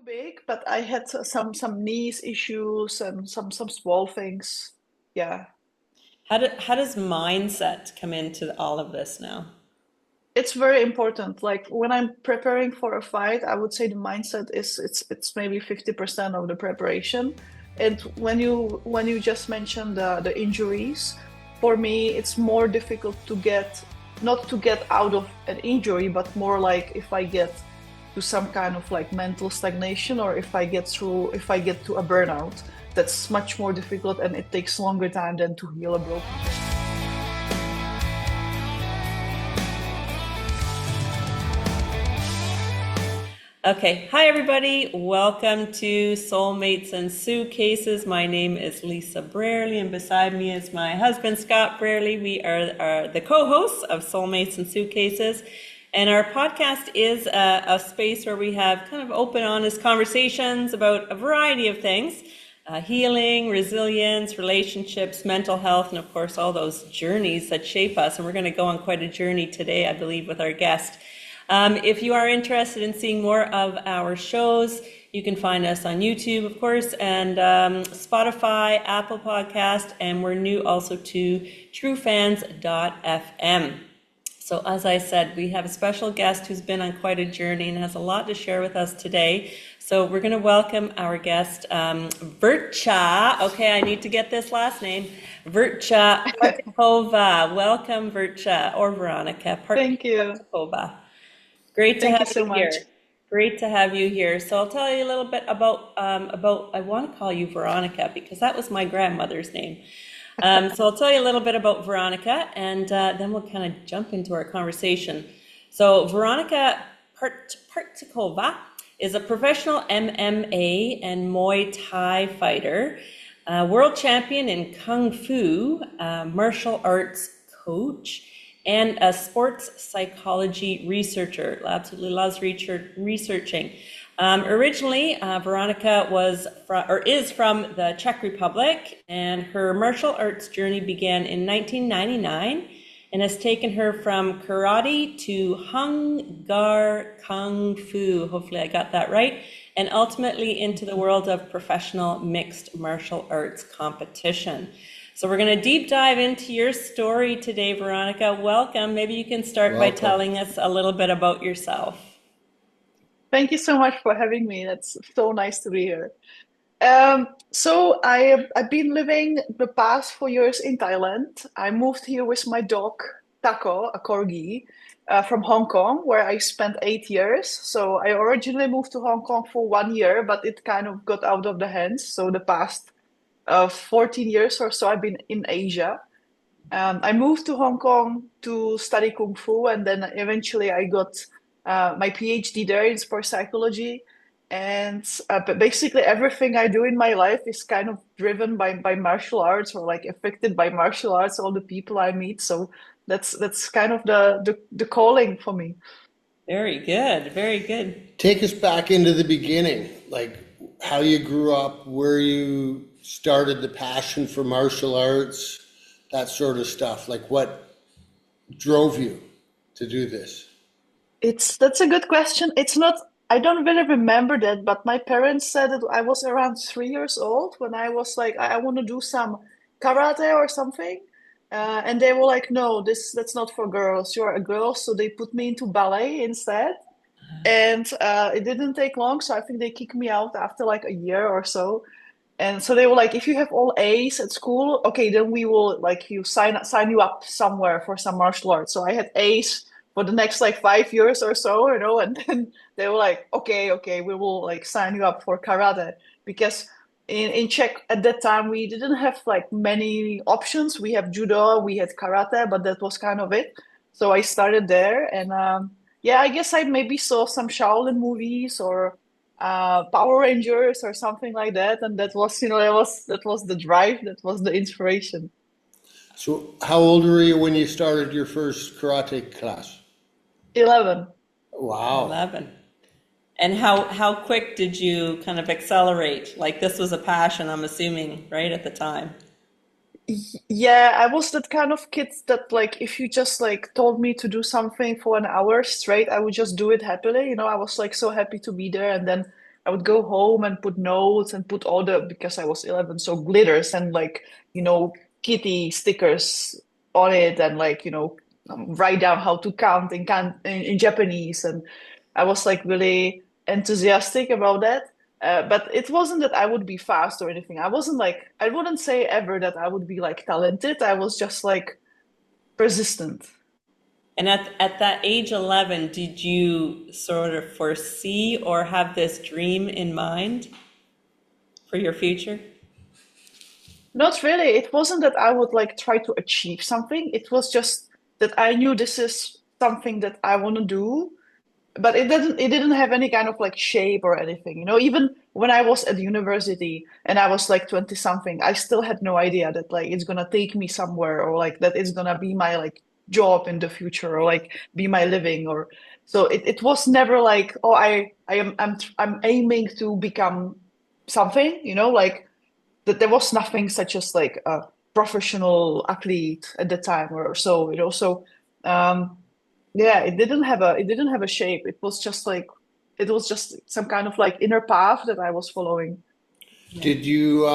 big, but I had some knees issues and some small things. Yeah. How does mindset come into all of this now? It's very important. Like when I'm preparing for a fight, I would say the mindset is it's maybe 50% of the preparation. And when you just mentioned the injuries, for me it's more difficult to get not to get out of an injury, but more like if I get to some kind of like mental stagnation or if I get to a burnout, that's much more difficult and it takes longer time than to heal a broken bone. Okay, hi everybody. Welcome to Soulmates and Suitcases. My name is Lisa Brierley, and beside me is my husband, Scott Brierley. We are the co-hosts of Soulmates and Suitcases, and our podcast is a space where we have kind of open, honest conversations about a variety of things, healing, resilience, relationships, mental health, and of course, all those journeys that shape us. And we're going to go on quite a journey today, I believe, with our guest. If you are interested in seeing more of our shows, you can find us on YouTube, of course, and Spotify, Apple Podcast, and we're new also to truefans.fm. So as I said, we have a special guest who's been on quite a journey and has a lot to share with us today. So we're going to welcome our guest, Verca. Okay, I need to get this last name. Verca Partikova. Welcome, Verca, or Veronika Thank you. Partikova. Great to Thank you have so you here. much. Great to have you here. So I'll tell you a little bit about I want to call you Veronika because that was my grandmother's name. So I'll tell you a little bit about Veronika, and then we'll kind of jump into our conversation. So Veronika Partikova is a professional MMA and Muay Thai fighter, world champion in Kung Fu, martial arts coach, and a sports psychology researcher. Absolutely loves researching. Originally, Veronika is from the Czech Republic, and her martial arts journey began in 1999 and has taken her from karate to Hung Gar Kung Fu, hopefully I got that right, and ultimately into the world of professional mixed martial arts competition. So we're going to deep dive into your story today, Veronika. Welcome. Maybe you can start by telling us a little bit about yourself. Thank you so much for having me. That's so nice to be here. So I've been living the past 4 years in Thailand. I moved here with my dog Taco, a corgi, from Hong Kong, where I spent 8 years. So I originally moved to Hong Kong for 1 year, but it kind of got out of the hands. So the past 14 years or so, I've been in Asia. I moved to Hong Kong to study Kung Fu, and then eventually I got my PhD there in sports psychology. And but basically everything I do in my life is kind of driven by martial arts or like affected by martial arts, all the people I meet. So that's kind of the calling for me. Very good. Very good. Take us back into the beginning, like how you grew up, where you started the passion for martial arts, that sort of stuff. Like what drove you to do this? That's a good question. It's not, I don't really remember that, but my parents said that I was around 3 years old when I was like, I want to do some karate or something. And they were like, no, that's not for girls. You're a girl. So they put me into ballet instead. And it didn't take long. So I think they kicked me out after like a year or so. And so they were like, if you have all A's at school, okay, then we will like you sign you up somewhere for some martial arts. So I had A's for the next like 5 years or so, and then they were like, okay, we will like sign you up for karate because in Czech at that time we didn't have like many options. We have judo, we had karate, but that was kind of it. So I started there, and yeah, I guess I maybe saw some Shaolin movies or Power Rangers or something like that, and that was that was the drive, that was the inspiration. So how old were you when you started your first karate class? 11. Wow. 11. And how quick did you kind of accelerate? Like this was a passion, I'm assuming, right at the time. Yeah, I was that kind of kid that like if you just like told me to do something for an hour straight, I would just do it happily. I was like so happy to be there. And then I would go home and put notes and put all the, because I was 11, so glitters and like, kitty stickers on it, and like, write down how to count in Japanese. And I was like really enthusiastic about that. But it wasn't that I would be fast or anything. I wouldn't say ever that I would be like talented. I was just like persistent. And at that age 11, did you sort of foresee or have this dream in mind for your future? Not really. It wasn't that I would like try to achieve something. It was just that I knew this is something that I want to do, but it didn't have any kind of like shape or anything. Even when I was at university and I was like 20 something, I still had no idea that like it's gonna take me somewhere, or like that it's gonna be my like job in the future, or like be my living. Or so it was never like, oh, I'm aiming to become something, like that. There was nothing such as like a professional athlete at the time or so, so um yeah, it didn't have a shape. It was just some kind of like inner path that I was following. Did you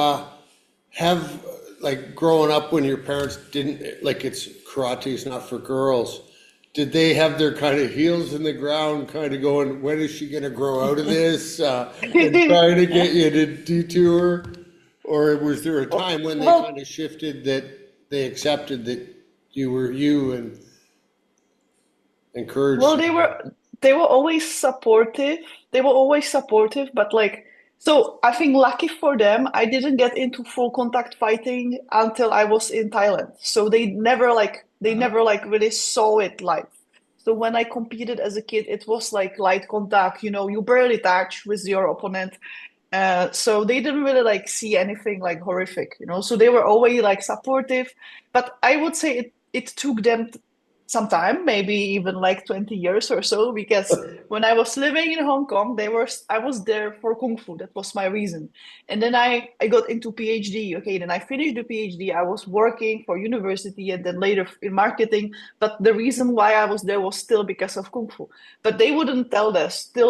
have like growing up when your parents didn't like it's karate is not for girls? Did they have their kind of heels in the ground, kind of going, when is she going to grow out of this, and trying to get you to detour? Or was there a time when they Well, kind of shifted that they accepted that you were you and encouraged Well, you? they were always supportive. They were always supportive, but like, so I think lucky for them, I didn't get into full contact fighting until I was in Thailand. So they never like really saw it live. So when I competed as a kid, it was like light contact, you barely touch with your opponent. So they didn't really like see anything like horrific, So they were always like supportive, but I would say it took them some time, maybe even like 20 years or so, because when I was living in Hong Kong, I was there for Kung Fu. That was my reason. And then I got into PhD. Okay, then I finished the PhD. I was working for university and then later in marketing. But the reason why I was there was still because of Kung Fu. But they wouldn't tell this to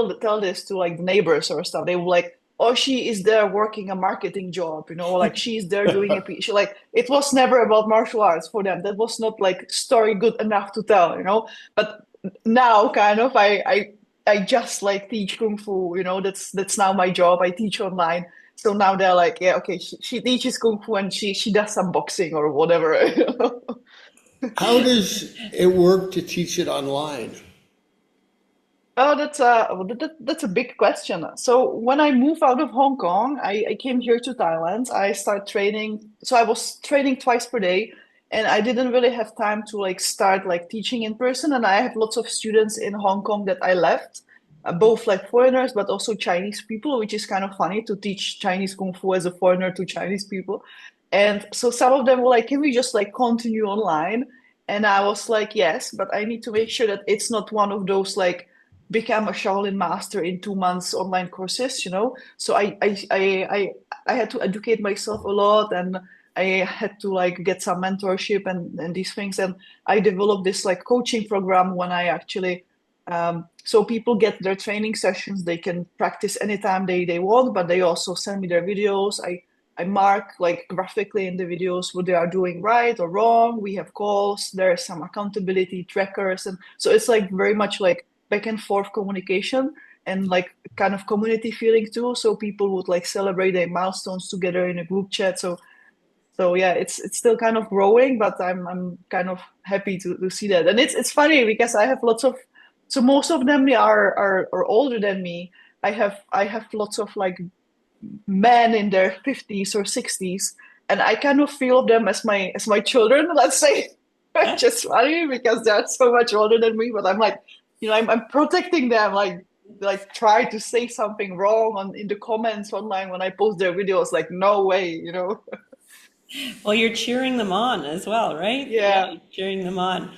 like the neighbors or stuff. They were like, oh, she is there working a marketing job, like she's there doing like it was never about martial arts for them. That was not like story good enough to tell. But now kind of I just like teach kung fu, that's now my job. I teach online. So now they're like, yeah, okay, she teaches kung fu and she does some boxing or whatever. How does it work to teach it online? Oh, that's a big question. So when I moved out of Hong Kong, I came here to Thailand. I started training. So I was training twice per day, and I didn't really have time to like start like teaching in person. And I have lots of students in Hong Kong that I left, both like foreigners, but also Chinese people, which is kind of funny to teach Chinese Kung Fu as a foreigner to Chinese people. And so some of them were like, can we just like continue online? And I was like, yes, but I need to make sure that it's not one of those like become a Shaolin master in 2 months online courses. So I had to educate myself a lot, and I had to like get some mentorship and these things. And I developed this like coaching program when I actually so people get their training sessions, they can practice anytime they want, but they also send me their videos. I mark like graphically in the videos what they are doing right or wrong. We have calls, there's some accountability trackers. And so it's like very much like back and forth communication and like kind of community feeling too. So people would like celebrate their milestones together in a group chat. So yeah, it's still kind of growing, but I'm kind of happy to see that. And it's funny because I have lots of, so most of them are older than me. I have lots of like men in their 50s or 60s, and I kind of feel them as my children, let's say. Just funny because they're so much older than me, but I'm like, I'm protecting them, like try to say something wrong in the comments online when I post their videos, like no way. Well, you're cheering them on as well, right? Yeah, Yeah. you're cheering them on.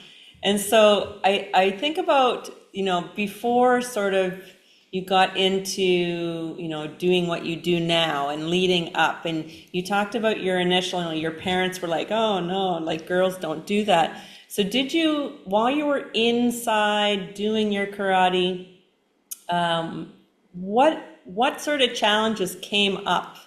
And so I think about, before sort of you got into, doing what you do now and leading up, and you talked about your initial, your parents were like, oh no, like girls don't do that. So did you, while you were inside doing your karate, what what sort of challenges came up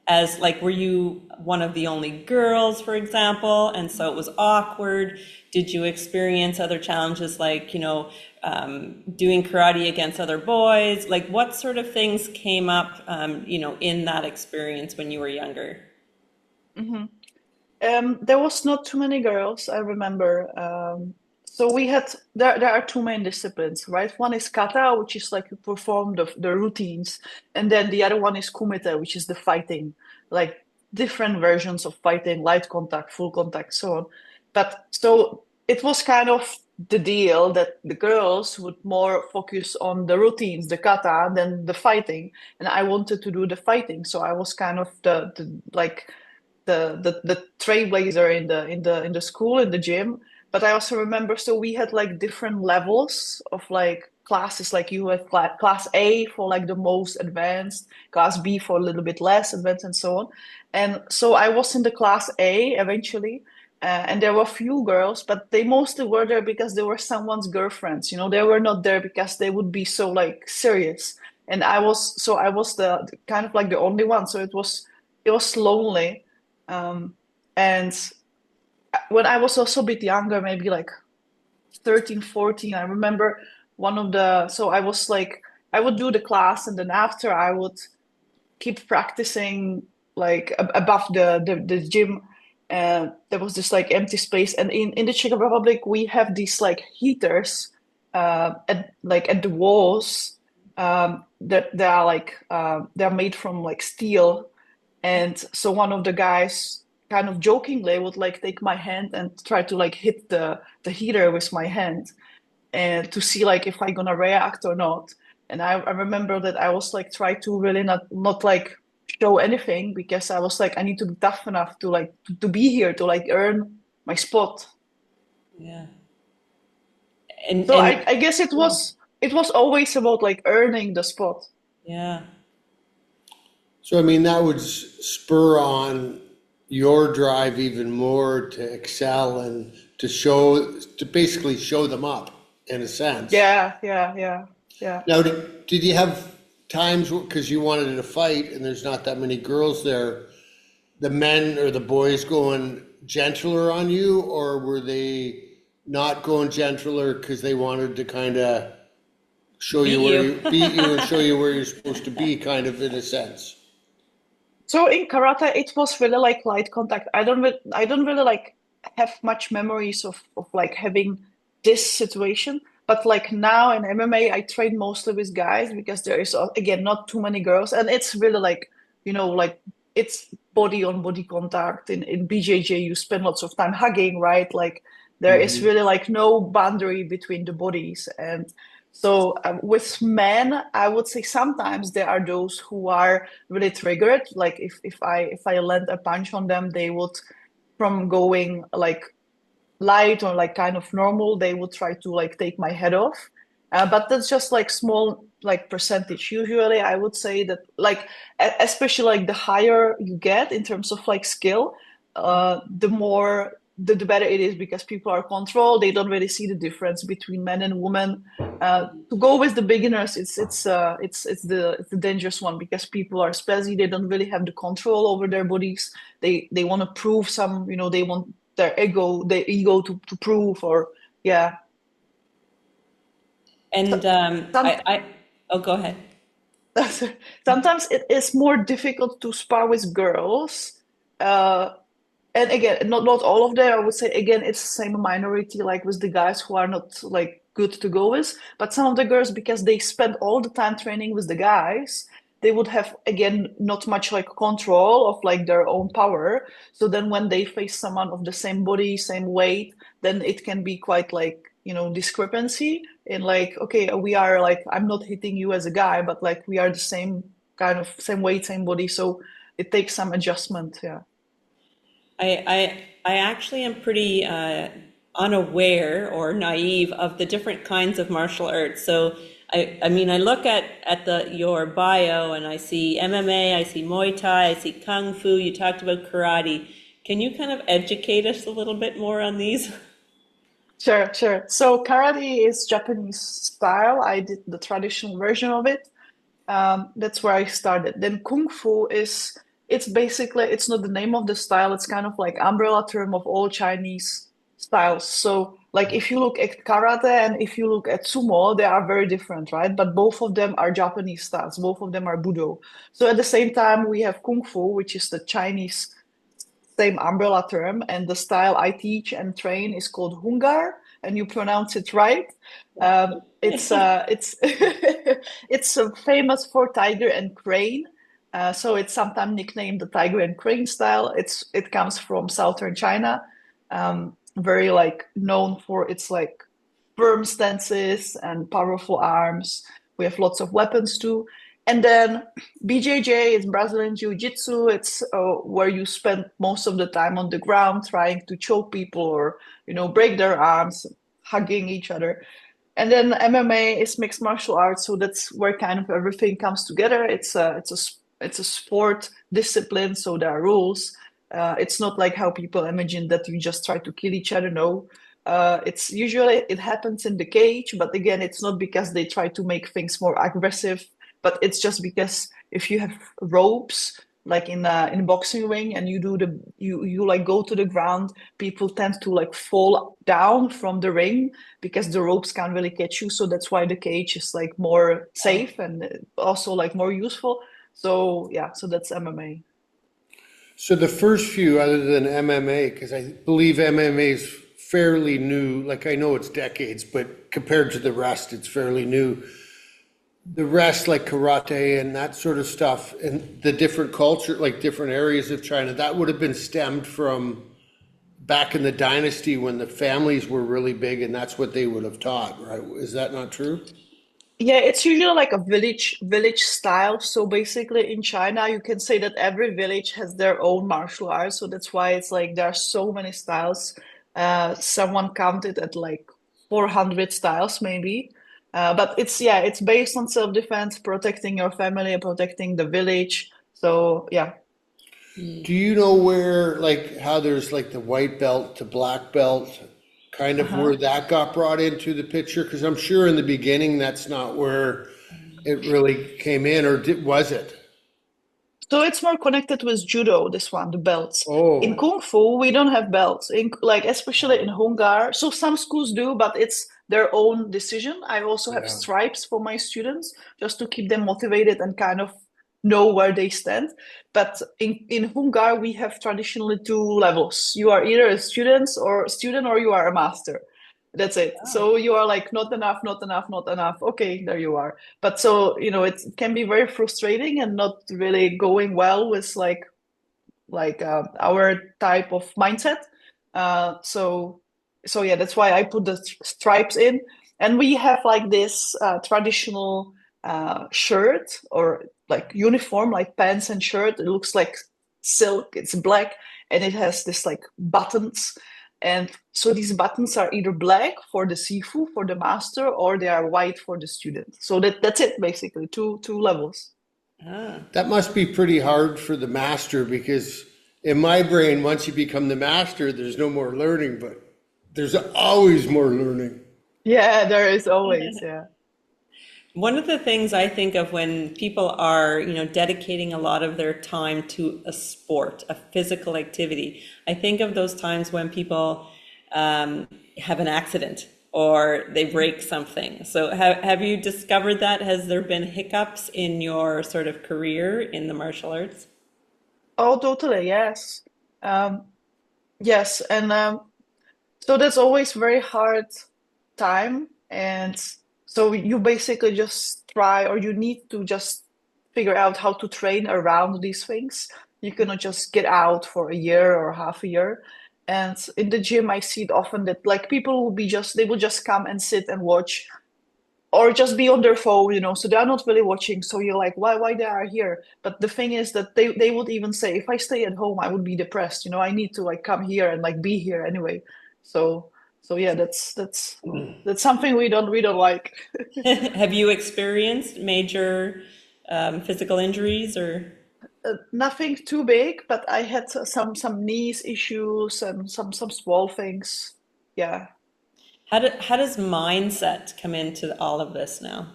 as like, were you one of the only girls, for example, and so it was awkward? Did you experience other challenges like, doing karate against other boys? Like what sort of things came up, in that experience when you were younger? Mhm. There was not too many girls, I remember. So we had there are two main disciplines, right? One is kata, which is like you perform the routines, and then the other one is kumite, which is the fighting, like different versions of fighting, light contact, full contact, so on. But so it was kind of the deal that the girls would more focus on the routines, the kata, than the fighting, and I wanted to do the fighting, so I was kind of the like the trailblazer in the school, in the gym. But I also remember, so we had like different levels of like classes. Like you have class A for like the most advanced, class B for a little bit less advanced, and so on. And so I was in the class A eventually. And there were few girls, but they mostly were there because they were someone's girlfriends. They were not there because they would be so like serious. And I was the kind of like the only one. So it was lonely. And when I was also a bit younger, maybe like 13, 14, I remember so I was like, I would do the class and then after I would keep practicing like above the gym. There was this like empty space. And in the Czech Republic, we have these like heaters at the walls that they are like they're made from like steel. And so one of the guys kind of jokingly would like take my hand and try to like hit the heater with my hand and to see like if I'm gonna react or not. And I remember that I was like try to really not like show anything because I was like I need to be tough enough to like to be here to like earn my spot. Yeah. And So and I guess it was always about like earning the spot. yeah. So, I mean, that would spur on your drive even more to excel and to basically show them up in a sense. Yeah, yeah, yeah, yeah. Now, did you have times because you wanted to fight and there's not that many girls there, the men or the boys going gentler on you, or were they not going gentler because they wanted to kind of show you Beat where you. you beat you and show you where you're supposed to be, kind of in a sense? So in karate, it was really like light contact. I don't really like have much memories of like having this situation. But like now in MMA, I train mostly with guys because there is again not too many girls, and it's really like like it's body on body contact. In BJJ, you spend lots of time hugging, right? Like there is Hmm. really like no boundary between the bodies, and so with men, I would say sometimes there are those who are really triggered. Like if I land a punch on them, they would from going like light or like kind of normal, they would try to like take my head off. But that's just like small like percentage. Usually, I would say that like especially like the higher you get in terms of like skill, the more the better it is because people are controlled. They don't really see the difference between men and women. To go with the beginners, it's the dangerous one because people are spazzy. They don't really have the control over their bodies. They want to prove some. They want their ego to prove or yeah. So, And some oh, go ahead. sometimes it is more difficult to spar with girls. Uh, and again, not all of them. I would say again, it's the same minority like with the guys who are not like good to go with. But some of the girls, because they spend all the time training with the guys, they would have again not much like control of like their own power. So then when they face someone of the same body, same weight, then it can be quite like discrepancy in like okay, we are like I'm not hitting you as a guy, but like we are the same kind of same weight, same body. So it takes some adjustment. Yeah. I actually am pretty unaware or naive of the different kinds of martial arts. So I mean, I look at your bio and I see MMA, I see Muay Thai, I see Kung Fu. You talked about karate. Can you kind of educate us a little bit more on these? Sure, sure. So karate is Japanese style. I did the traditional version of it. That's where I started. Then Kung Fu is, it's basically, it's not the name of the style. It's kind of like umbrella term of all Chinese styles. So like if you look at karate and if you look at sumo, they are very different, right? But both of them are Japanese styles. Both of them are Budo. So at the same time, we have Kung Fu, which is the Chinese same umbrella term, and the style I teach and train is called Hungar, and you pronounce it right. It's it's famous for tiger and crane, so it's sometimes nicknamed the tiger and crane style. It comes from southern China, very like known for its like firm stances and powerful arms. We have lots of weapons too. And then BJJ is Brazilian Jiu-Jitsu. It's where you spend most of the time on the ground trying to choke people or, break their arms, hugging each other. And then MMA is mixed martial arts. So that's where kind of everything comes together. It's a sport discipline. So there are rules. It's not like how people imagine that you just try to kill each other. No, it's usually it happens in the cage, but again, it's not because they try to make things more aggressive, but it's just because if you have ropes, like in boxing ring, and you like go to the ground, people tend to like fall down from the ring because the ropes can't really catch you. So that's why the cage is like more safe and also like more useful. So yeah, so that's MMA. So the first few, other than MMA, because I believe MMA is fairly new, like I know it's decades, but compared to the rest, it's fairly new. The rest, like karate and that sort of stuff, and the different culture, like different areas of China, that would have been stemmed from back in the dynasty when the families were really big, and that's what they would have taught, right? Is that not true? Yeah, it's usually like a village style. So basically in China, you can say that every village has their own martial arts. So that's why it's like there are so many styles. Someone counted at like 400 styles maybe. But it's based on self-defense, protecting your family, protecting the village. So yeah. Do you know where, like, how there's like the white belt to black belt, kind of Uh-huh. where that got brought into the picture? Because I'm sure in the beginning that's not where it really came in, or was it? So it's more connected with judo, this one, the belts. In Oh, Kung Fu, we don't have belts. In like especially in Hungar. So some schools do, but it's their own decision. I also have yeah. stripes for my students just to keep them motivated and kind of know where they stand. But in Hungar, we have traditionally two levels. You are either a student or you are a master. That's it. So you are like not enough, not enough, not enough. Okay, there you are. But so, it can be very frustrating and not really going well with like our type of mindset. So yeah, that's why I put the stripes in. And we have like this traditional shirt or like uniform, like pants and shirt. It looks like silk. It's black and it has this like buttons. And so these buttons are either black for the sifu, for the master, or they are white for the student. So that's it basically, two levels. Ah. That must be pretty hard for the master because in my brain, once you become the master, there's no more learning, but there's always more learning. Yeah, there is always, yeah. One of the things I think of when people are, dedicating a lot of their time to a sport, a physical activity, I think of those times when people have an accident or they break something. So have you discovered that? Has there been hiccups in your sort of career in the martial arts? Oh, totally, yes. Um, yes, and so that's always very hard time. And so you basically just try, or you need to just figure out how to train around these things. You cannot just get out for a year or half a year. And in the gym, I see it often that like people will they will just come and sit and watch or just be on their phone, so they are not really watching. So you're like, why they are here? But the thing is that they would even say, if I stay at home, I would be depressed. I need to like come here and like be here anyway. So so yeah, that's something we don't like. Have you experienced major physical injuries or? Nothing too big, but I had some knees issues and some small things. Yeah. How does mindset come into all of this now?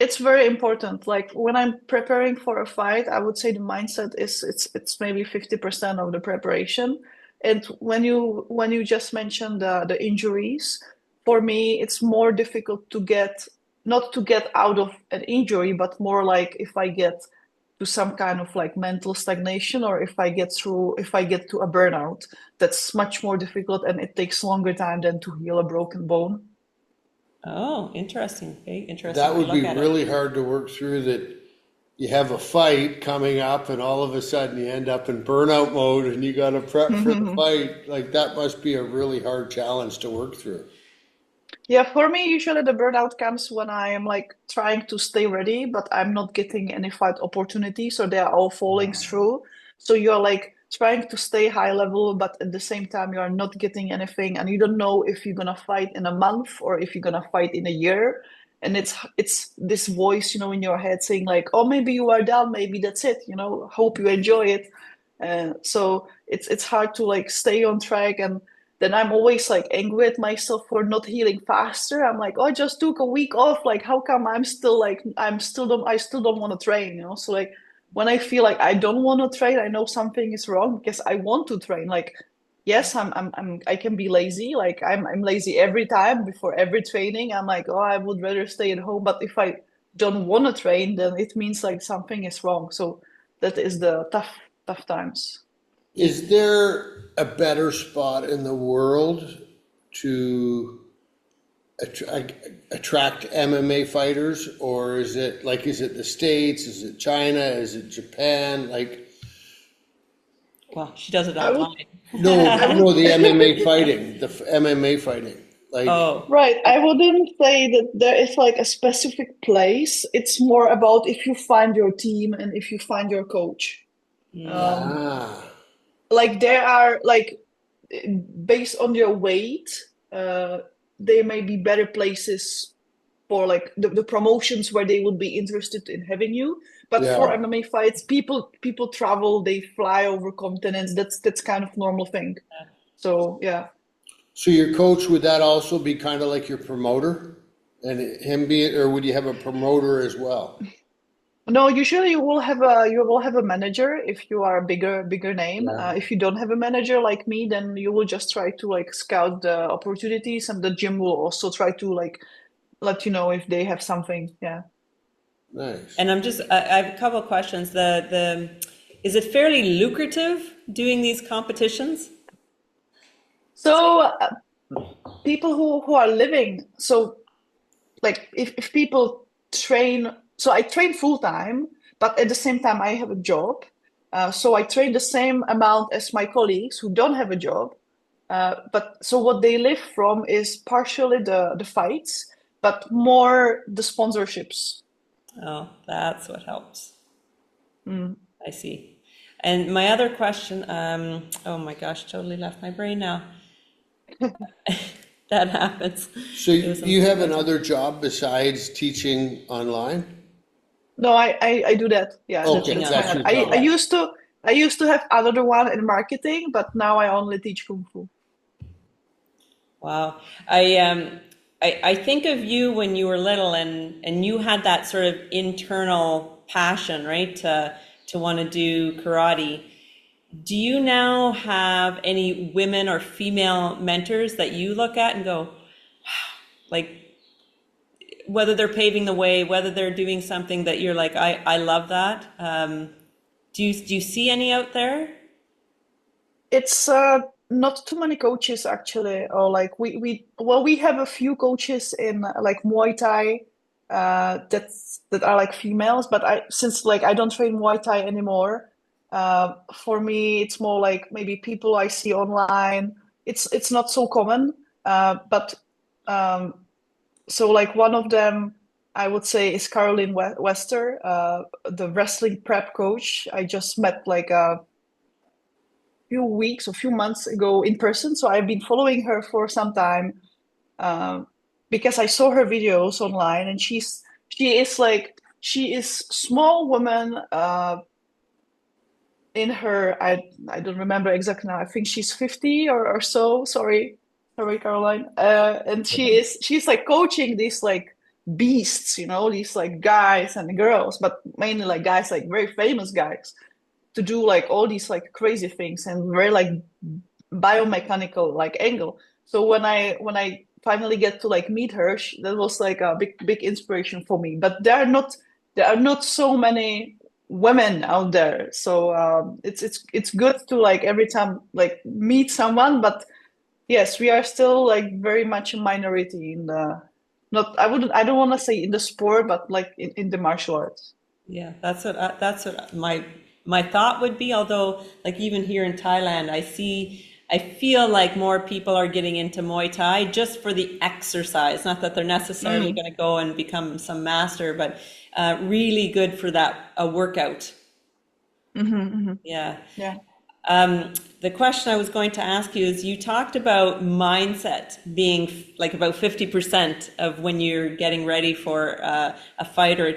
It's very important. Like when I'm preparing for a fight, I would say the mindset is it's maybe 50% of the preparation. And when you just mentioned the injuries, for me it's more difficult to get not to get out of an injury, but more like if I get to some kind of like mental stagnation or if I get to a burnout, that's much more difficult and it takes longer time than to heal a broken bone. Oh, interesting. Very interesting That way to would be look at it. really hard to work through, that you have a fight coming up and all of a sudden you end up in burnout mode and you got to prep for the fight. Like that must be a really hard challenge to work through. Yeah, for me, usually the burnout comes when I am like trying to stay ready, but I'm not getting any fight opportunities, so they are all falling through. So you're like trying to stay high level, but at the same time, you are not getting anything, and you don't know if you're gonna fight in a month or if you're gonna fight in a year. And it's this voice, in your head saying like, "Oh, maybe you are done, maybe that's it." Hope you enjoy it. So it's hard to like stay on track and then I'm always like angry at myself for not healing faster. I'm like, oh, I just took a week off. Like, how come I still don't want to train. So like when I feel like I don't want to train, I know something is wrong because I want to train. Like, yes, I can be lazy. Like I'm lazy every time before every training. I'm like, oh, I would rather stay at home. But if I don't want to train, then it means like something is wrong. So that is the tough times. Is there a better spot in the world to attract MMA fighters, or is it the States? Is it China? Is it Japan? Like, Well, she does it I would online. no, I would no, the MMA fighting, MMA fighting. Like, Oh, Right. I wouldn't say that there is like a specific place. It's more about if you find your team and if you find your coach. Um, ah, like there are like based on your weight, uh, there may be better places for like the promotions where they would be interested in having you. But for yeah. MMA fights, people travel, they fly over continents. That's kind of normal thing. So yeah. So your coach, would that also be kind of like your promoter, and him be, or would you have a promoter as well? No, usually you will have a manager if you are a bigger name. Yeah, If you don't have a manager like me, then you will just try to like scout the opportunities, and the gym will also try to like let you know if they have something. Yeah. nice. and I have a couple of questions. Is it fairly lucrative doing these competitions? So people who are living, so like if people train, so I train full time, but at the same time I have a job. So I train the same amount as my colleagues who don't have a job. But so what they live from is partially the fights, but more the sponsorships. Oh, that's what helps. Mm. I see. And my other question, oh my gosh, totally left my brain now. That happens. So It was you something have about another job besides teaching online? No, I do that. Yeah, Okay, teaching that's my that's online. your I job. Yeah. used to have another one in marketing, but now I only teach Kung Fu. Wow. I think of you when you were little and you had that sort of internal passion, right? To want to do karate. Do you now have any women or female mentors that you look at and go, like, whether they're paving the way, whether they're doing something that you're like, I love that. Do you see any out there? It's not too many coaches actually, or like we have a few coaches in like Muay Thai that are like females, but I since like I don't train Muay Thai anymore, for me it's more like maybe people I see online. It's not so common, but um, so like one of them I would say is Caroline Wester, the wrestling prep coach. I just met like a few weeks or few months ago in person. So I've been following her for some time um, because I saw her videos online, and she is small woman in her I don't remember exactly now. I think she's 50 or so. Sorry, Caroline. And she's like coaching these like beasts, these like guys and girls, but mainly like guys, like very famous guys, to do like all these like crazy things and very like biomechanical like angle. So when I finally get to like meet her, that was like a big inspiration for me. But there are not so many women out there, so it's good to like every time like meet someone. But yes, we are still like very much a minority in the not I don't want to say in the sport, but like in the martial arts. Yeah, that's what my thought would be. Although, like even here in Thailand, I feel like more people are getting into Muay Thai just for the exercise. Not that they're necessarily Mm. going to go and become some master, but really good for that a workout. Yeah. Yeah. The question I was going to ask you is, you talked about mindset being like about 50% of when you're getting ready for a fight or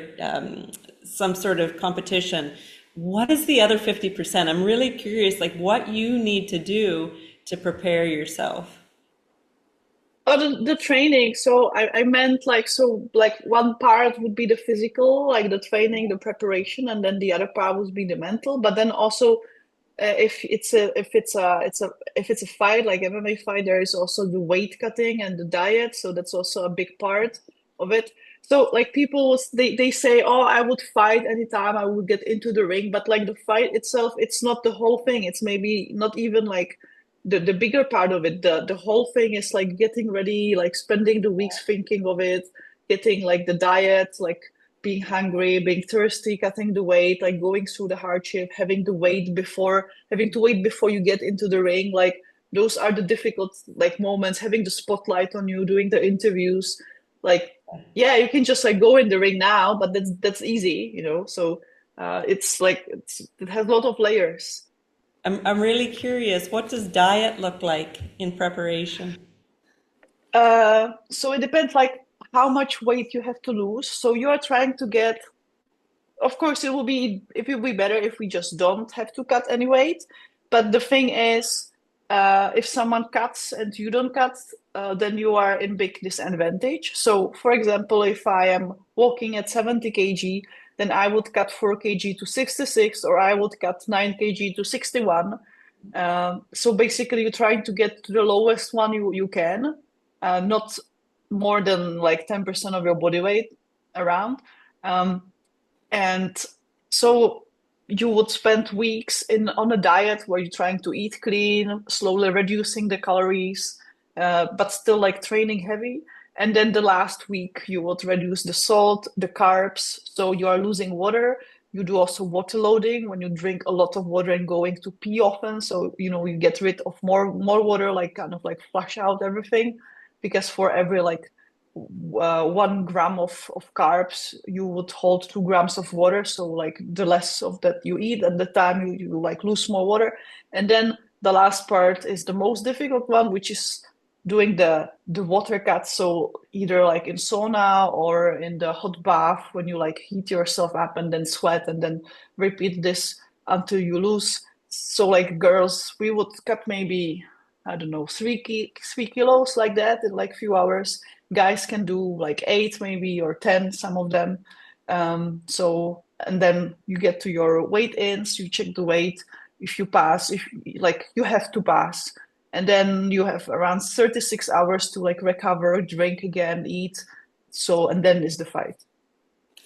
some sort of competition. What is the other 50%? I'm really curious, like what you need to do to prepare yourself. Oh, the training. So I meant like, so like one part would be the physical, like the training, the preparation, and then the other part would be the mental. But then also, if it's a fight like MMA fight, there is also the weight cutting and the diet. So that's also a big part of it. So like people, they say, oh, I would fight anytime I would get into the ring, but like the fight itself, it's not the whole thing. It's maybe not even like the bigger part of it. The whole thing is like getting ready, like spending the weeks thinking of it, getting like the diet, like being hungry, being thirsty, cutting the weight, like going through the hardship, having to wait before you get into the ring. Like those are the difficult like moments, having the spotlight on you, doing the interviews. Like, yeah, you can just like go in the ring now, but that's easy. So it's like it has a lot of layers. I'm really curious, what does diet look like in preparation? So it depends like how much weight you have to lose. So you are trying to get, of course, it will be better if we just don't have to cut any weight. But the thing is, if someone cuts and you don't cut, then you are in big disadvantage. So, for example, if I am walking at 70 kg, then I would cut 4 kg to 66, or I would cut 9 kg to 61. So basically, you're trying to get to the lowest one you can, not more than like 10% of your body weight around. Um, and so you would spend weeks on a diet where you're trying to eat clean, slowly reducing the calories, but still like training heavy. And then the last week you would reduce the salt, the carbs, so you are losing water. You do also water loading when you drink a lot of water and going to pee often. So you get rid of more water, like kind of like flush out everything, because for every like 1 gram of carbs, you would hold 2 grams of water. So like the less of that you eat at the time, you like lose more water. And then the last part is the most difficult one, which is doing the water cut. So either like in sauna or in the hot bath, when you like heat yourself up and then sweat and then repeat this until you lose. So like girls, we would cut maybe, I don't know, 3 kilos like that in like few hours. Guys can do like 8 maybe, or 10, some of them. So, and then you get to your weight ins, you check the weight. If you pass, if like you have to pass, and then you have around 36 hours to like recover, drink again, eat. So, and then is the fight.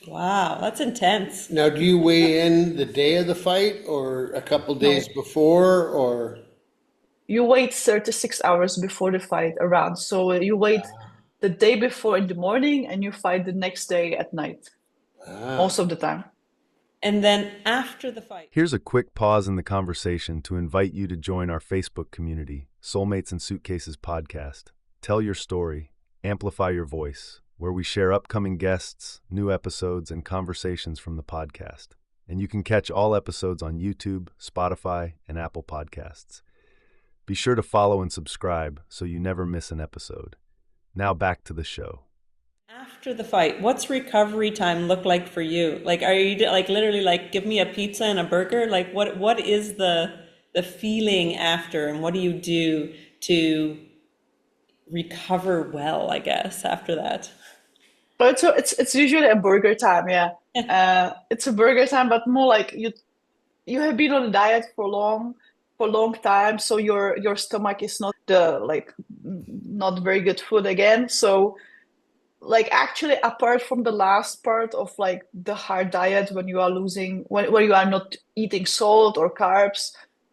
Wow, that's intense. Now, do you weigh in the day of the fight or a couple days No, before or? you wait 36 hours before the fight around. So you wait the day before in the morning and you fight the next day at night, Ah. most of the time. And then after the fight. Here's a quick pause in the conversation to invite you to join our Facebook community, Soulmates and Suitcases podcast. Tell your story, amplify your voice, where we share upcoming guests, new episodes, and conversations from the podcast. And you can catch all episodes on YouTube, Spotify, and Apple Podcasts. Be sure to follow and subscribe so you never miss an episode. Now back to the show. After the fight, what's recovery time look like for you? Like, are you like literally like, give me a pizza and a burger? Like, what is the feeling after, and what do you do to recover well, I guess, after that? But it's usually a burger time, yeah. It's a burger time, but more like you have been on a diet for a long time, so your stomach is not the like not very good food again. So like actually apart from the last part of like the hard diet when you are losing when you are not eating salt or carbs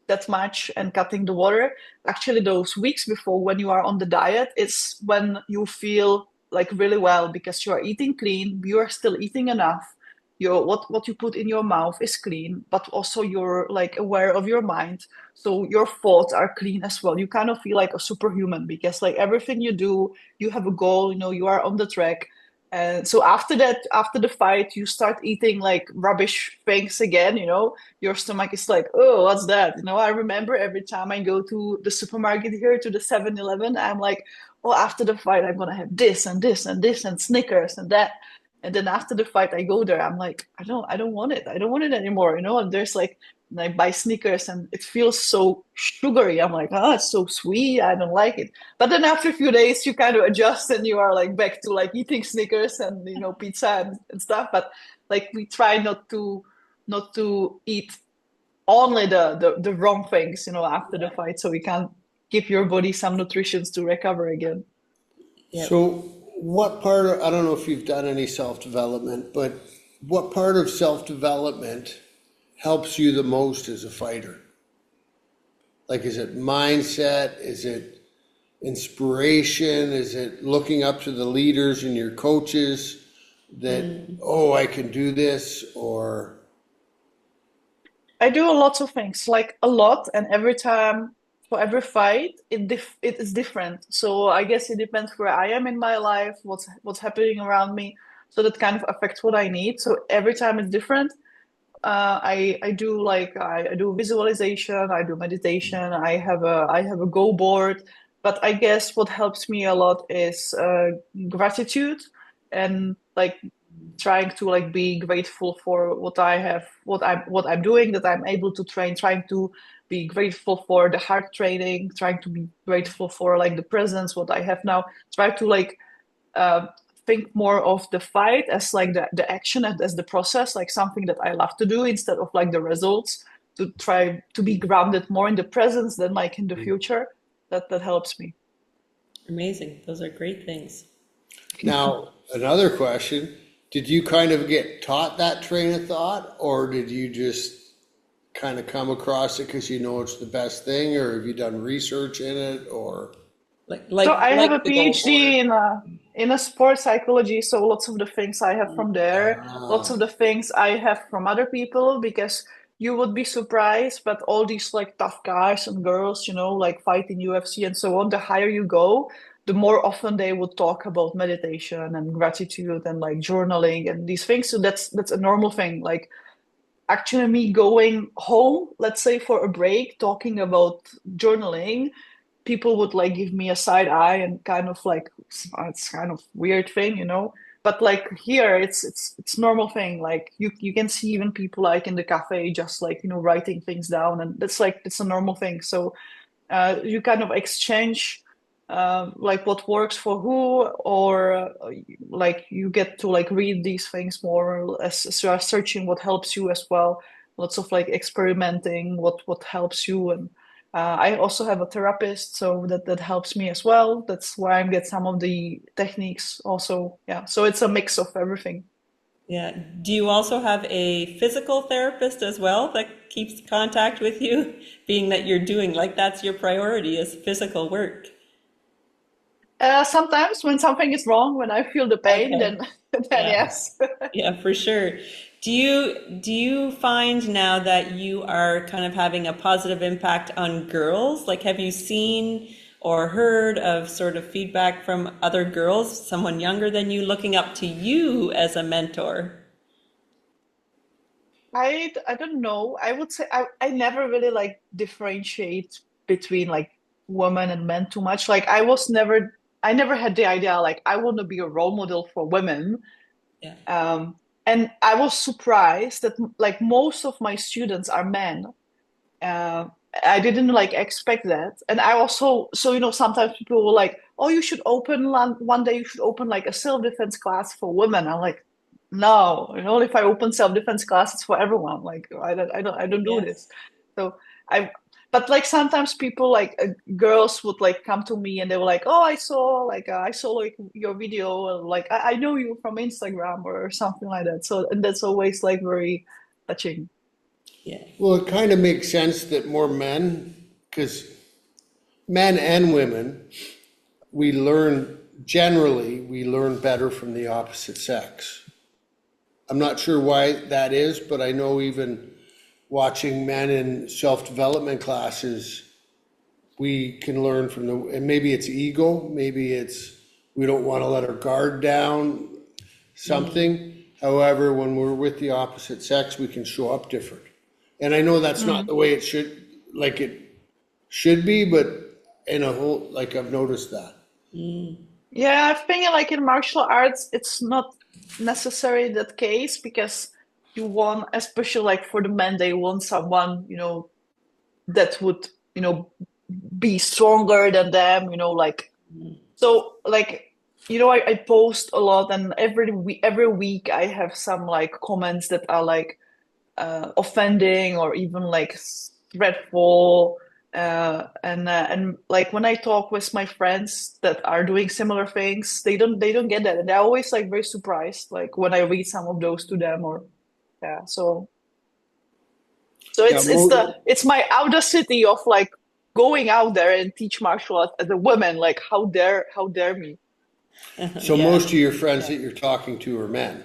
that much and cutting the water, actually those weeks before when you are on the diet is when you feel like really well because you are eating clean, you are still eating enough, your what you put in your mouth is clean, but also you're like aware of your mind, so your thoughts are clean as well. You kind of feel like a superhuman because like everything you do, you have a goal, you know, you are on the track. And so after that, after the fight, you start eating like rubbish things again, you know, your stomach is like, oh, what's that? You know, I remember every time I go to the supermarket here, to the 7-Eleven, I'm like, oh, after the fight, I'm gonna have this and this and this and Snickers and that. And then after the fight, I go there, I'm like, I don't want it. I don't want it anymore, you know, and there's like, and I buy Snickers and it feels so sugary. I'm like, oh, it's so sweet. I don't like it. But then after a few days, you kind of adjust and you are like back to like eating Snickers and you know pizza and stuff. But like we try not to eat only the wrong things, you know, after the fight, so we can give your body some nutrition to recover again. Yep. So what part of, I don't know if you've done any self-development, but what part of self-development helps you the most as a fighter? Like, is it mindset? Is it inspiration? Is it looking up to the leaders and your coaches that, oh, I can do this? Or, I do a lot of things, like a lot, and every time for every fight, it is different. So I guess it depends where I am in my life, what's happening around me. So that kind of affects what I need. So every time it's different. I do like I do visualization, I do meditation, I have a go board. But I guess what helps me a lot is gratitude and like trying to like be grateful for what I have, what I'm doing, that I'm able to train, trying to be grateful for the hard training, trying to be grateful for like the presence, what I have now, try to like uh, think more of the fight as like the action as the process, like something that I love to do instead of like the results, to try to be grounded more in the presence than like in the future. That helps me. Amazing. Those are great things. now, another question, did you kind of get taught that train of thought, or did you just kind of come across it because you know it's the best thing, or have you done research in it, or? Like So like I have a like the goal board. PhD in a sports psychology. So lots of the things I have from there, lots of Ah, the things I have from other people, because you would be surprised, but all these like tough guys and girls, you know, like fighting UFC and so on, the higher you go, the more often they would talk about meditation and gratitude and like journaling and these things. So that's a normal thing. Like actually me going home, let's say for a break, talking about journaling, people would like give me a side eye and kind of like it's kind of weird thing, you know. But like here, it's normal thing. Like you can see even people like in the cafe just like you know writing things down, and that's like it's a normal thing. So you kind of exchange like what works for who, or like you get to like read these things more as you are searching what helps you as well. Lots of like experimenting what helps you, and I also have a therapist, so that helps me as well. That's where I get some of the techniques also. Yeah, so it's a mix of everything. Yeah. Do you also have a physical therapist as well that keeps contact with you, being that you're doing like that's your priority is physical work? Sometimes when something is wrong, when I feel the pain, Okay. then then Yeah. yes. Yeah, for sure. Do you find now that you are kind of having a positive impact on girls? Like, have you seen or heard of sort of feedback from other girls, someone younger than you, looking up to you as a mentor? I don't know. I would say I never really like differentiate between like women and men too much. Like I never had the idea like I want to be a role model for women. Yeah. Um, and I was surprised that like most of my students are men. I didn't like expect that. And I also, so, sometimes people were like, oh, you should open one day, you should open like a self-defense class for women. I'm like, no, if I open self-defense classes for everyone, like I don't do this. Yes. So I, but like sometimes people like girls would like come to me and they were like, oh, I saw like your video, like I know you from Instagram or something like that. So, and that's always like very touching. Yeah. Well, it kind of makes sense that more men, because men and women, generally, we learn better from the opposite sex. I'm not sure why that is, but I know even watching men in self-development classes, we can learn from and maybe it's ego, maybe it's we don't want to let our guard down, something. However, when we're with the opposite sex, we can show up different. And I know that's not the way it should be, but in a whole, like I've noticed that. Yeah, I think like in martial arts, it's not necessarily that case because you want, especially like for the men, they want someone, that would, be stronger than them, like so like I post a lot and every week I have some like comments that are like offending or even like dreadful. And like when I talk with my friends that are doing similar things, they don't get that, and they're always like very surprised, like when I read some of those to them, or yeah. So Yeah, it's my audacity of like going out there and teach martial arts as a woman. Like how dare me? so Yeah. most of your friends that you're talking to are men.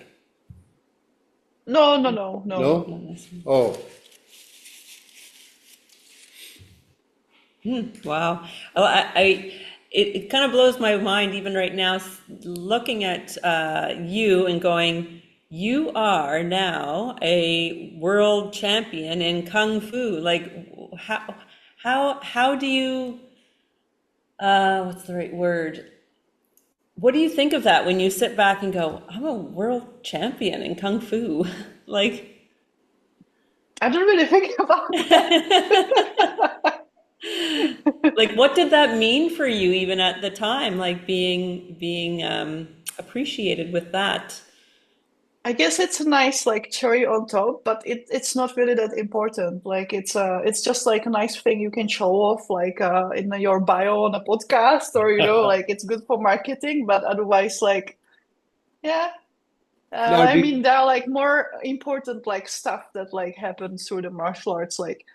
No, no, no, no. No? Oh, Wow. Well, it kind of blows my mind even right now, looking at you and going, you are now a world champion in Kung Fu. Like, how do you, what's the right word? What do you think of that when you sit back and go, I'm a world champion in Kung Fu? Like, I don't really think about that. like, what did that mean for you even at the time? Like being appreciated with that. I guess it's a nice like cherry on top, but it's not really that important. Like it's just like a nice thing you can show off like in your bio on a podcast, or like it's good for marketing, but otherwise like yeah. now I mean there are like more important like stuff that like happens through the martial arts like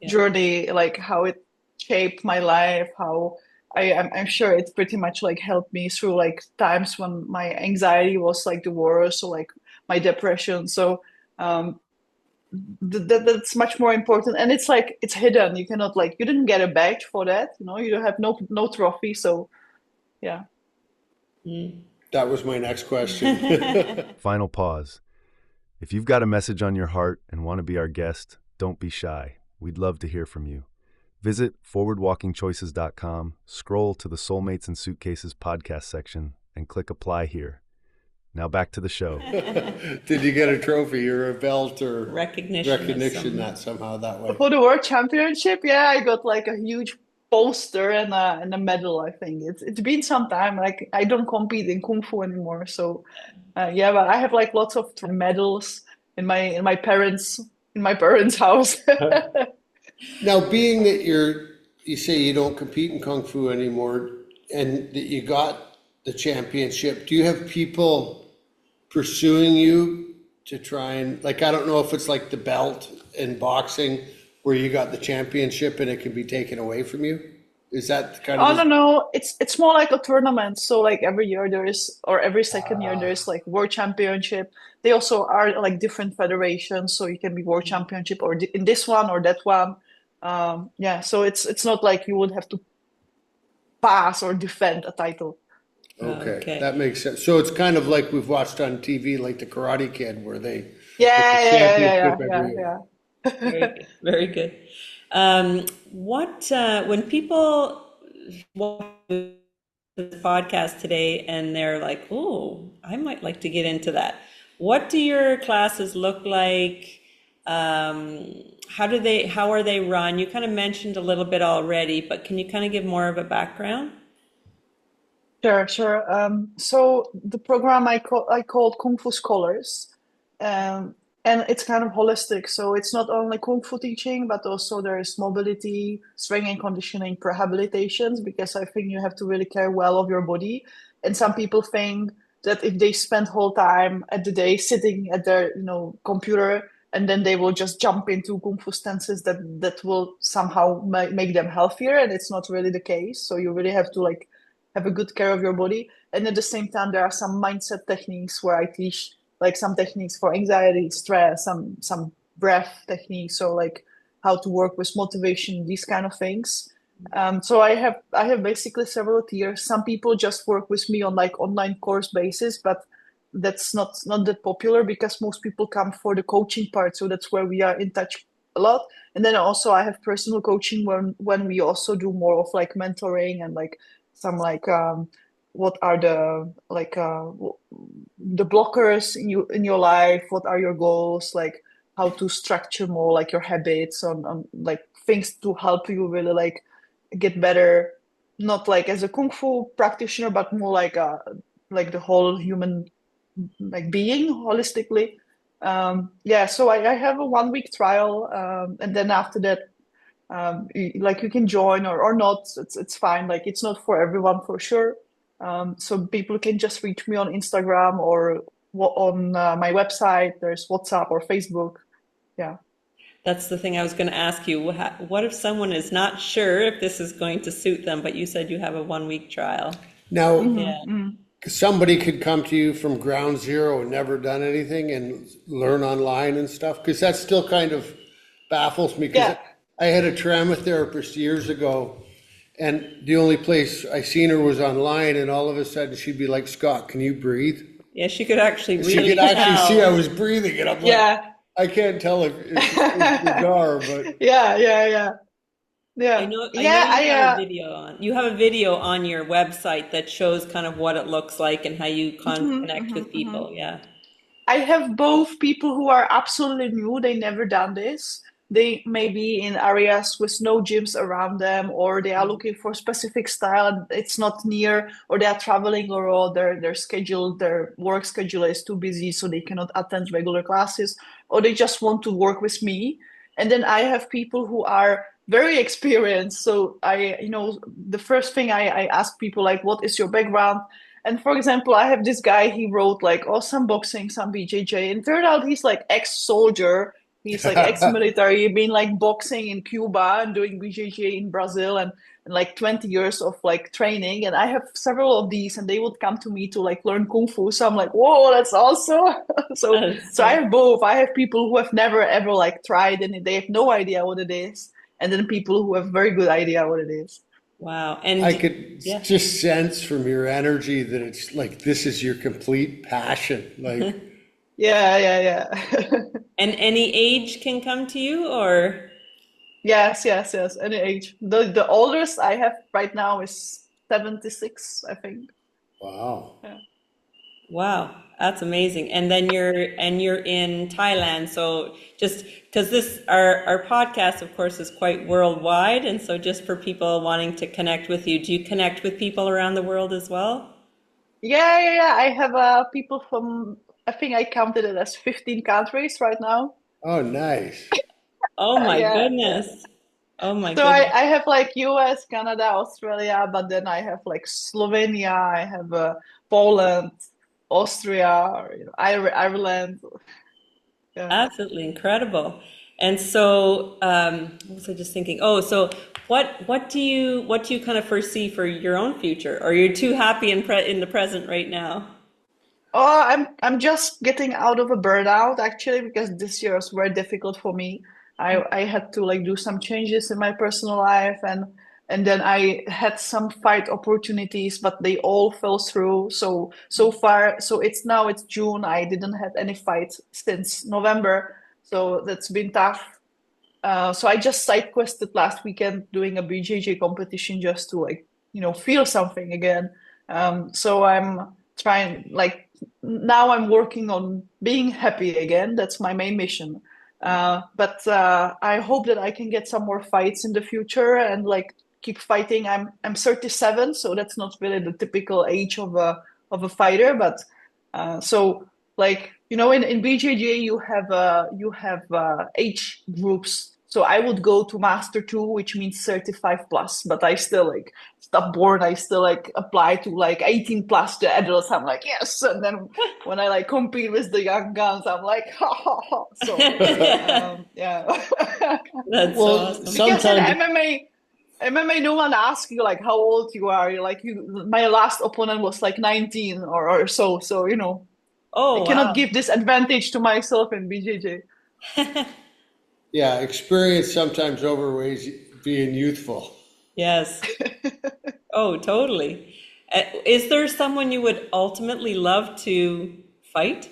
Yeah. journey, like how it shaped my life, how I'm sure it pretty much like helped me through like times when my anxiety was like the worst, or like my depression. So um, that's much more important, and it's like it's hidden. You cannot like you didn't get a badge for that. You don't have no trophy. So yeah. that was my next question. Final pause. If you've got a message on your heart and want to be our guest, don't be shy. We'd love to hear from you. Visit forwardwalkingchoices.com, scroll to the Soulmates and Suitcases podcast section, and click apply here. Now back to the show. Did you get a trophy or a belt or Recognition that somehow that way? For the World Championship, yeah, I got like a huge poster and a medal. I think it's been some time. Like I don't compete in Kung Fu anymore, so yeah, but I have like lots of medals in my parents' house. Now, being that you say you don't compete in Kung Fu anymore and that you got the championship, do you have people pursuing you to try and, like, I don't know if it's like the belt in boxing where you got the championship and it can be taken away from you? Is that kind of? I don't know. It's more like a tournament. So like every year there is, or every second year there is like World Championship. They also are like different federations, so you can be World Championship or in this one or that one. Yeah, so it's not like you would have to pass or defend a title. Okay, that makes sense. So it's kind of like we've watched on TV, like the Karate Kid, where they get the Yeah, championship every year. yeah. Very good. Very good. When people watch this podcast today and they're like, "Oh, I might like to get into that." What do your classes look like? How are they run? You kind of mentioned a little bit already, but can you kind of give more of a background? Sure, sure. So the program I called Kung Fu Scholars, um, and it's kind of holistic. So it's not only Kung Fu teaching, but also there's mobility, strength and conditioning, rehabilitations, because I think you have to really care well of your body. And some people think that if they spend whole time at the day sitting at their, computer, and then they will just jump into Kung Fu stances, that will somehow make them healthier, and it's not really the case. So you really have to like have a good care of your body. And at the same time, there are some mindset techniques where I teach like some techniques for anxiety, stress, some breath techniques, so like how to work with motivation, these kind of things. So I have basically several tiers. Some people just work with me on like online course basis, but that's not that popular because most people come for the coaching part. So that's where we are in touch a lot. And then also I have personal coaching when we also do more of like mentoring and like some like what are the like the blockers in your life, what are your goals, like how to structure more like your habits on like things to help you really like get better, not like as a kung fu practitioner but more like the whole human like being holistically. Yeah, so I have a 1 week trial, and then after that, like you can join or not. It's fine. Like it's not for everyone for sure. So people can just reach me on Instagram or on my website. There's WhatsApp or Facebook. Yeah. That's the thing I was going to ask you. What if someone is not sure if this is going to suit them, but you said you have a 1 week trial? Now, Yeah. somebody could come to you from ground zero and never done anything and learn online and stuff, because that still kind of baffles me. Because Yeah. I had a trauma therapist years ago, and the only place I seen her was online, and all of a sudden she'd be like, "Scott, can you breathe?" Yeah, she could actually She really could actually see I tell. was breathing, and I'm like, Yeah. I can't tell if it's bizarre, but Yeah. Yeah. Yeah. I Yeah. know, I know Yeah. you have a video on your website that shows kind of what it looks like and how you Mhm, connect mhm, with mhm. people. Yeah. I have both people who are absolutely new, they never done this. They may be in areas with no gyms around them, or they are looking for specific style and it's not near, or they are traveling, or all their schedule, their work schedule is too busy, so they cannot attend regular classes, or they just want to work with me. And then I have people who are very experienced. So the first thing I ask people like, what is your background? And for example, I have this guy, he wrote like, oh, some boxing, some BJJ. And turned out he's like ex-soldier. He's like ex-military, been like boxing in Cuba and doing BJJ in Brazil and like 20 years of like training. And I have several of these and they would come to me to like learn Kung Fu. So I'm like, whoa, that's awesome. so, That's so I so have both. I have people who have never ever like tried and they have no idea what it is. And then people who have very good idea what it is. wow. I And could yeah. just sense from your energy that it's like this is your complete passion. Like, Yeah, yeah, yeah. And any age can come to you or Yes, yes, yes. Any age. The oldest I have right now is 76, I think. wow. Yeah. wow, that's amazing. And you're in Thailand. So just because our podcast of course is quite worldwide, and so just for people wanting to connect with you, do you connect with people around the world as well? Yeah, yeah, yeah. I have people from, I think I counted it as 15 countries right now. Oh, nice. Oh my Yeah, yeah. goodness. Oh my So I, goodness. I have like US, Canada, Australia, but then I have like Slovenia, I have Poland, Austria, Ireland. Yeah. Absolutely incredible. And so, what was I just thinking? Oh, so what do you kind of foresee for your own future? Or you're too happy in the present right now? Oh, I'm just getting out of a burnout actually because this year was very difficult for me. I had to like do some changes in my personal life and then I had some fight opportunities, but they all fell through. So far, so it's June. I didn't have any fights since November, so that's been tough. So I just side quested last weekend doing a BJJ competition just to like, feel something again. So I'm trying like now I'm working on being happy again. That's my main mission. But I hope that I can get some more fights in the future and like keep fighting. I'm 37, so that's not really the typical age of a fighter. But so like in BJJ you have age groups. So I would go to Master 2, which means 35 plus, but I still like stop board. I still like apply to like 18 plus the adults. I'm like, yes. And then when I like compete with the young guns, I'm like, ha ha ha. So yeah. That's Well, awesome. Because in sometimes MMA, no one asks you like how old you are. You're like my last opponent was like 19 or so. So I Oh, cannot wow. give this advantage to myself in BJJ. yeah, experience sometimes overweighs being youthful. Yes. Oh, totally. Is there someone you would ultimately love to fight?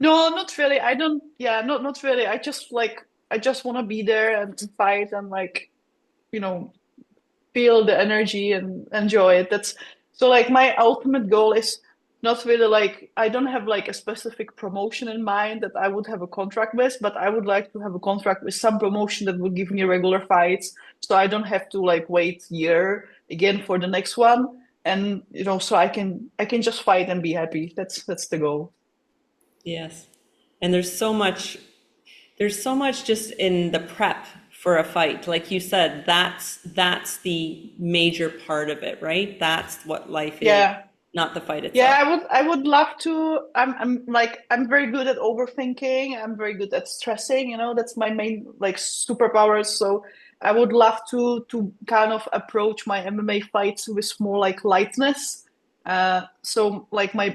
No, not really. I don't. Yeah, not really. I just want to be there and fight and like you know feel the energy and enjoy it. That's so like my ultimate goal is not really like I don't have like a specific promotion in mind that I would have a contract with, but I would like to have a contract with some promotion that would give me regular fights, so I don't have to like wait year again for the next one, and so I can just fight and be happy. That's the goal. Yes. And there's so much just in the prep for a fight. Like you said, that's the major part of it, right? That's what life is, Yeah. not the fight itself. Yeah, I would love to. I'm very good at overthinking. I'm very good at stressing, that's my main like superpowers. So I would love to kind of approach my MMA fights with more like lightness. So like my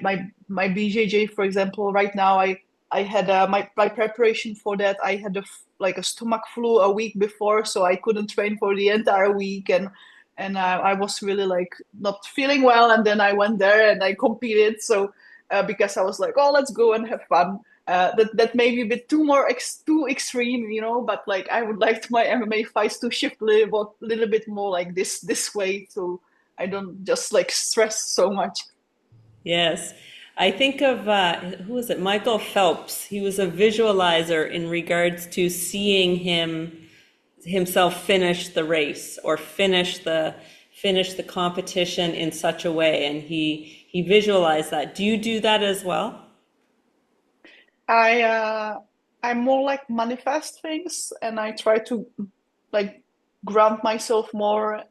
BJJ, for example, right now I had my preparation for that. I had like a stomach flu a week before, so I couldn't train for the entire week, and I was really like not feeling well, and then I went there and I competed. So because I was like, oh, let's go and have fun. That may be a bit too extreme, but like I would like my MMA fights to shift a little bit more like this way, so I don't just like stress so much. Yes. I think of who was it? Michael Phelps. He was a visualizer in regards to seeing himself finish the race or finish the competition in such a way, and he visualized that. Do you do that as well? I I'm more like manifest things, and I try to like ground myself more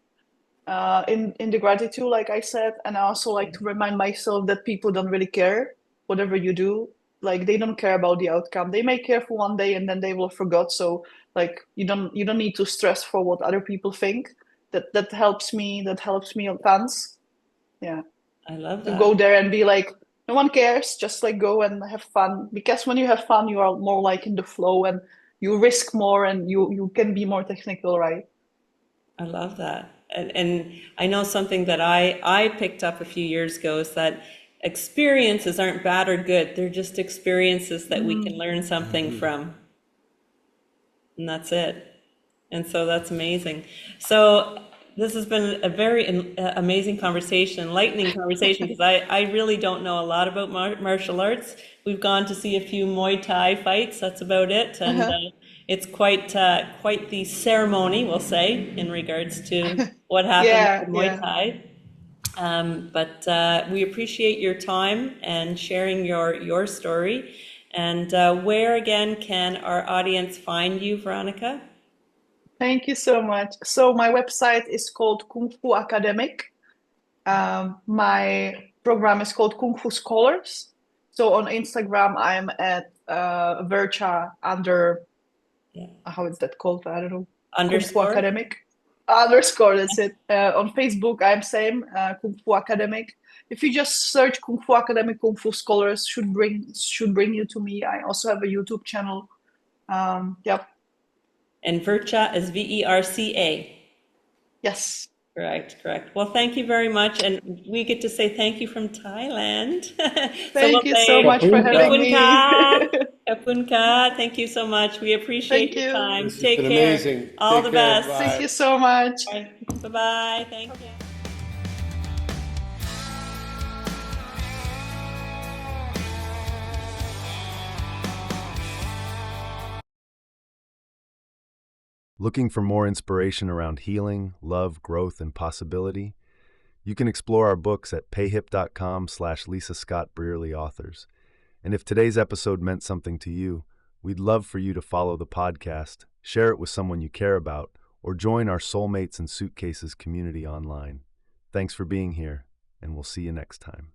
in the gratitude, like I said, and I also like to remind myself that people don't really care whatever you do. Like they don't care about the outcome. They may care for one day and then they will forget. So like you don't need to stress for what other people think. That helps me. That helps me tons. Yeah, I love to that. go there and be like, no one cares. Just like go and have fun. Because when you have fun, you are more like in the flow and you risk more and you can be more technical, right? I love that. And I know something that I picked up a few years ago is that experiences aren't bad or good. They're just experiences that we can learn something from. And that's it. And so that's amazing. So this has been a very amazing conversation, enlightening conversation, because I really don't know a lot about martial arts. We've gone to see a few Muay Thai fights. That's about it. And Uh-huh. it's quite the ceremony, we'll say, in regards to what happens Yeah, in Muay yeah. Thai. But we appreciate your time and sharing your story. And where again can our audience find you, Veronika? Thank you so much. So my website is called Kung Fu Academic. My program is called Kung Fu Scholars. So on Instagram, I'm at Verca under, Yeah. how is that called? I don't know. Kung Fu Underscore? Academic. Underscore, that's it. On Facebook, I'm same, Kung Fu Academic. If you just search Kung Fu Academic, Kung Fu Scholars should bring you to me. I also have a YouTube channel. Yep. And Verca is Verca. Yes. Correct. Well, thank you very much. And we get to say thank you from Thailand. So we'll Thank you so say much for having Kapun me. ka. Kapun ka. Thank you so much. We appreciate Thank your you. time. This has Take been care. amazing. All Take the care. best. Thank Bye. you so much. Bye-bye. Thank you. Looking for more inspiration around healing, love, growth, and possibility? You can explore our books at payhip.com/Lisa Scott Brearley Authors. And if today's episode meant something to you, we'd love for you to follow the podcast, share it with someone you care about, or join our Soulmates and Suitcases community online. Thanks for being here, and we'll see you next time.